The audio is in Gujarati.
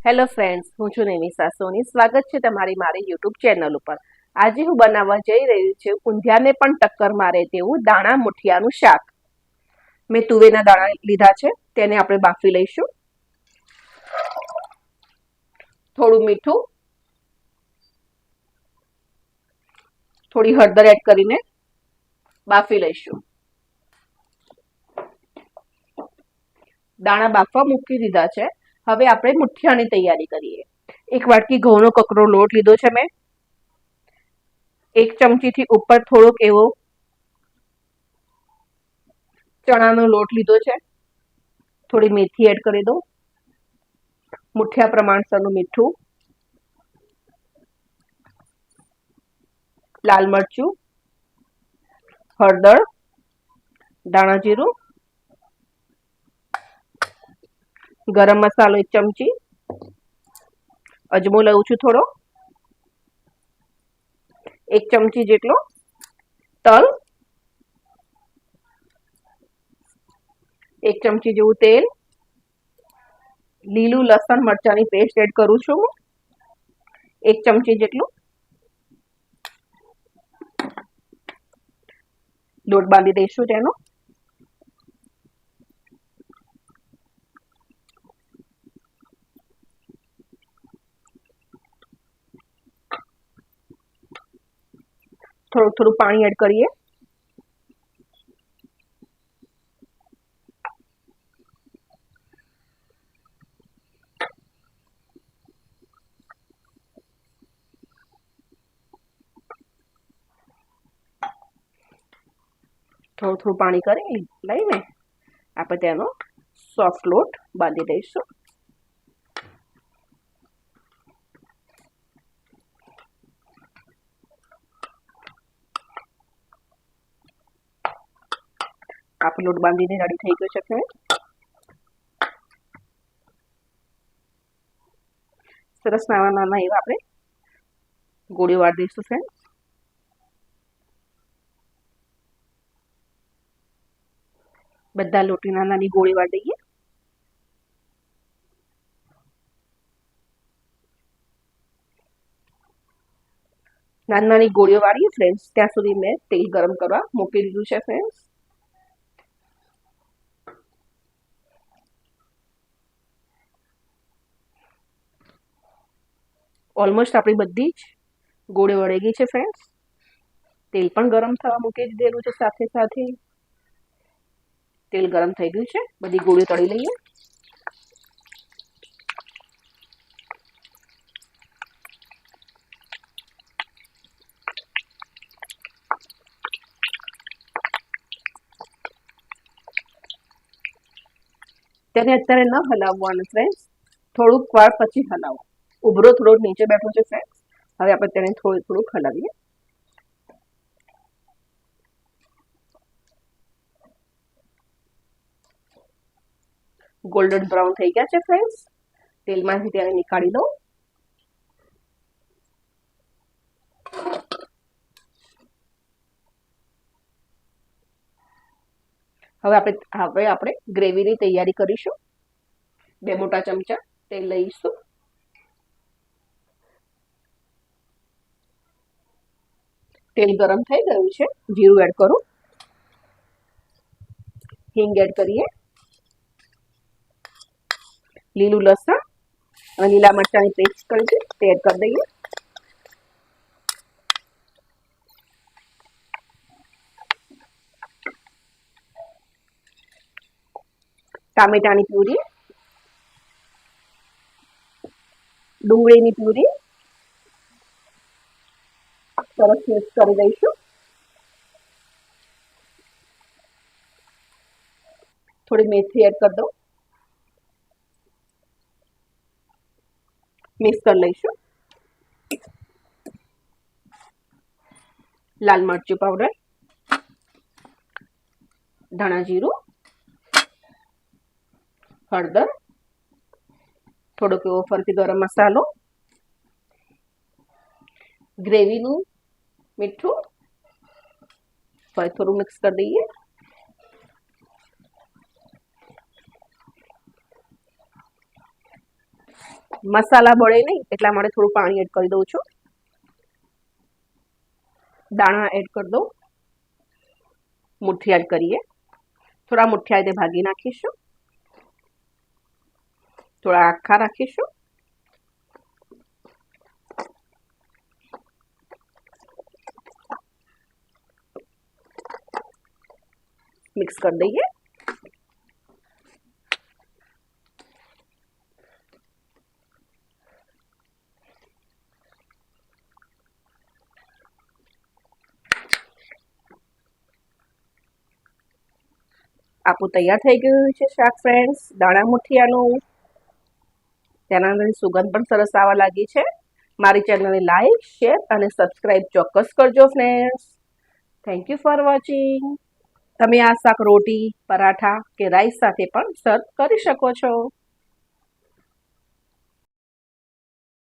હેલો ફ્રેન્ડ્સ, હું છું નિમિષા સોની. સ્વાગત છે તમારી મારી યુટ્યુબ ચેનલ ઉપર. આજે હું બનાવવા જઈ રહી છું ઊંધિયાને પણ ટક્કર મારે તેવું દાણા મુઠિયાનું શાક. મેં તુવેરના દાણા લીધા છે, તેને આપણે બાફી લઈશું. થોડું મીઠું, થોડી હળદર એડ કરીને બાફી લઈશું. દાણા બાફવા મૂકી દીધા છે. હવે આપણે મુઠિયાની તૈયારી કરીએ. એક વાટકી ઘઉંનો કકરો લોટ લીધો છે મેં. એક ચમચીથી ઉપર થોડોક એવો ચણાનો લોટ લીધો છે. થોડી મેથી એડ કરી દો. મુઠિયા પ્રમાણસરનું મીઠું, લાલ મરચું, હળદર, ધાણા જીરું, ગરમ મસાલો 1 ચમચી, અજમો લઉં છું થોડો, 1 ચમચી જેટલો તલ, 1 ચમચી જેવું તેલ, લીલું લસણ મરચાંની પેસ્ટ એડ કરું છું, 1 ચમચી જેટલું. લોટ બાંધી દઈશું તેનો. થોડું થોડું પાણી એડ કરીએ. થોડું થોડું પાણી કરી લઈને આપણે તેનો સોફ્ટ લોટ બાંધી દઈશું. આપણો લોટ બાંધીને રેડી થઈ ગયો છે ફ્રેન્ડ. સરસ નાના નાના એવા આપણે ગોળીઓ વાળી દઈશું ફ્રેન્ડ. બધા લોટની નાની નાની ગોળી વાળી દઈએ. નાની નાની ગોળીઓ વાળીએ ફ્રેન્ડ્સ ત્યાં સુધી મેં તેલ ગરમ કરવા મૂકી દીધું છે ફ્રેન્ડ્સ. ઓલમોસ્ટ આપણી બધી જ ગોળીઓ વળી ગઈ છે ફ્રેન્ડ્સ. તેલ પણ ગરમ થવા મૂકી દીધેલું છે સાથે સાથે. તેલ ગરમ થઈ ગયું છે. બધી ગોળીઓ તળી લઈએ. તેને અત્યારે ન હલાવવાનું ફ્રેન્ડ્સ, થોડુંક વાર પછી હલાવો. ઉભરો થોડો નીચે બેઠો છે ફ્રેન્ડ્સ. હવે આપણે તેને થોડું થોડું હલાવીએ. ગોલ્ડન બ્રાઉન થઈ ગયા છે ફ્રેન્ડ્સ. તેલમાંથી તેને નીકાળી દો. હવે આપણે ગ્રેવીની તૈયારી કરીશું. 2 મોટા ચમચા તેલ લઈશું. તેલ ગરમ થઈ ગયું છે. જીરું એડ કરું. હિંગ એડ કરીએ. લીલું લસણ અને લીલા મરચાંની પેસ્ટ કરી છે તે એડ કરી દઈએ. ટામેટાની પ્યુરી, ડુંગળીની પ્યુરી સરસ મિક્સ કરી દઈશું. થોડી મેથી એડ કરી દો. મિક્સ કરી લઈશું. લાલ મરચું પાવડર, ધાણા જીરું, હળદર, થોડોક એવો ફરતી ગરમ મસાલો, ગ્રેવીનું મીઠું, ફરી થોડું મિક્સ કરી દઈએ. મસાલા બળે નહીં એટલા માટે થોડું પાણી એડ કરી દઉં છું. દાણા એડ કરી દઉં. મુઠ્ઠી એડ કરીએ. થોડા મુઠ્ઠિયા રીતે ભાગી નાખીશું. થોડા આખા રાખીશું. મિક્સ કરી દઈએ. આપણું તૈયાર થઈ ગયું છે શાક ફ્રેન્ડ્સ, દાણા મુઠિયાનું. તેના અંદર સુગંધ પણ સરસ આવવા લાગી છે. મારી ચેનલને લાઈક, શેર અને સબસ્ક્રાઇબ ચોક્કસ કરજો friends. Thank you for watching. તમે આ શાક રોટી, પરાઠા કે રાઈસ સાથે પણ સર્વ કરી શકો છો.